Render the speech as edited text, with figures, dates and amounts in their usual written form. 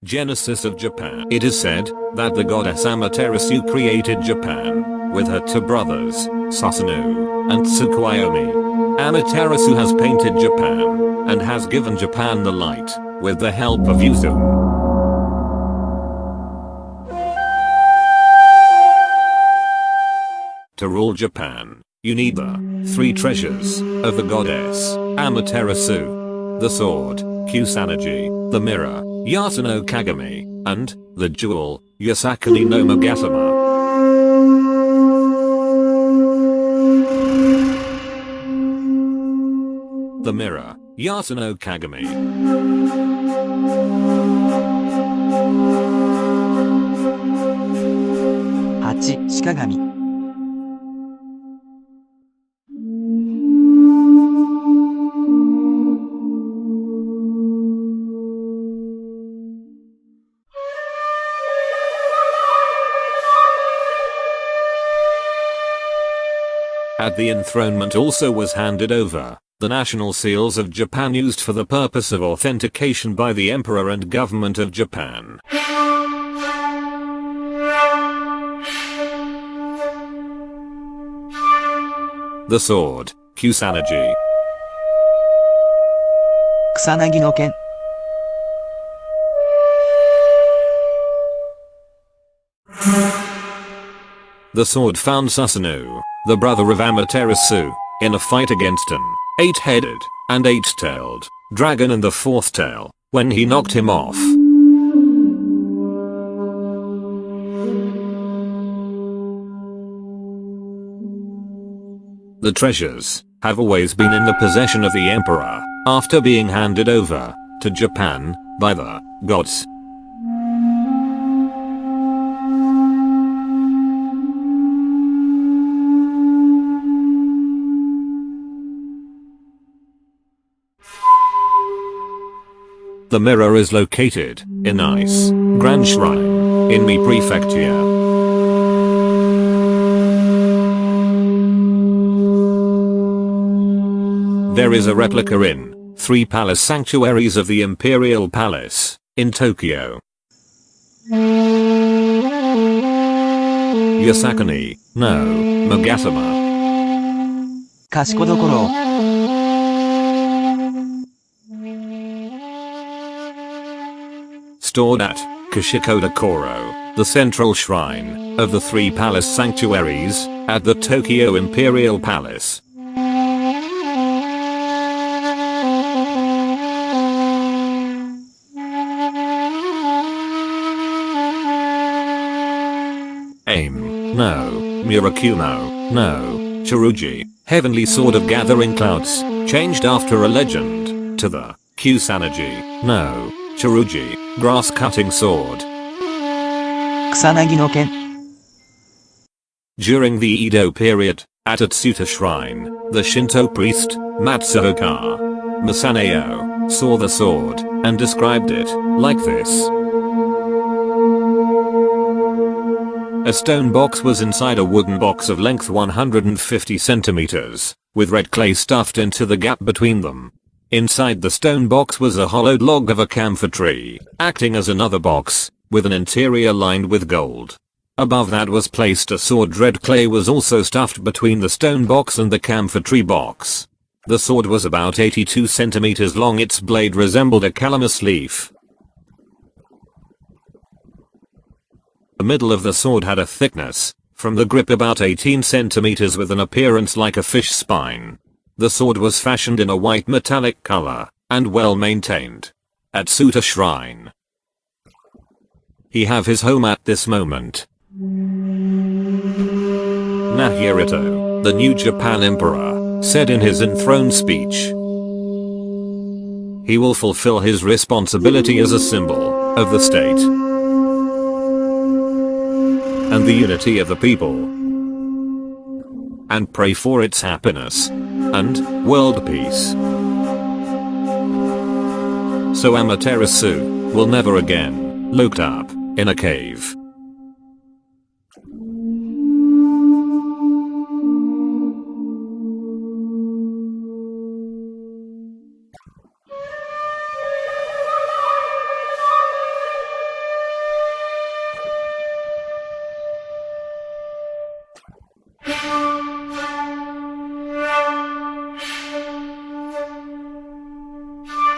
Genesis of Japan. It is said that the goddess Amaterasu created Japan with her two brothers, Susanoo and Tsukuyomi. Amaterasu has painted Japan and has given Japan the light with the help of Yuzu. To rule Japan, you need the three treasures of the goddess Amaterasu: the sword, Kusanagi; the mirror, Yata no Kagami; and the jewel, Yasakani no Magatama. The mirror, Yata no Kagami. 8. shakuhachi. At the enthronement also was handed over the national seals of Japan used for the purpose of authentication by the Emperor and government of Japan. The sword, Kusanagi. Kusanagi no ken. The sword found Susanoo, the brother of Amaterasu, in a fight against an 8-headed and 8-tailed dragon in the 4th tail, when he knocked him off. The treasures have always been in the possession of the emperor, after being handed over to Japan by the gods. The mirror is located in Ice Grand Shrine in Mie Prefecture. There is a replica in 3 palace sanctuaries of the Imperial Palace in Tokyo. Yasakani no Magatama. Kashikodokoro. Stored at Kashikodokoro, the central shrine of the 3 palace sanctuaries at the Tokyo Imperial Palace. Aim no Mirakuno no Chiruji, heavenly sword of gathering clouds, changed after a legend to the Kusanagi no Chiruji, grass-cutting sword. Kusanagi no ken. During the Edo period, at Atsuta Shrine, the Shinto priest, Matsuoka Masaneo, saw the sword and described it like this. A stone box was inside a wooden box of length 150 centimeters, with red clay stuffed into the gap between them. Inside the stone box was a hollowed log of a camphor tree, acting as another box, with an interior lined with gold. Above that was placed a sword. Red clay was also stuffed between the stone box and the camphor tree box. The sword was about 82 centimeters long. Its blade resembled a calamus leaf. The middle of the sword had a thickness, from the grip, about 18 centimeters, with an appearance like a fish spine. The sword was fashioned in a white metallic color, and well maintained. At Atsuta Shrine. He have his home at this moment. Naruhito, the new Japan emperor, said in his enthroned speech, he will fulfill his responsibility as a symbol of the state and the unity of the people, and pray for its happiness and world peace. So Amaterasu will never again looked up in a cave. 8.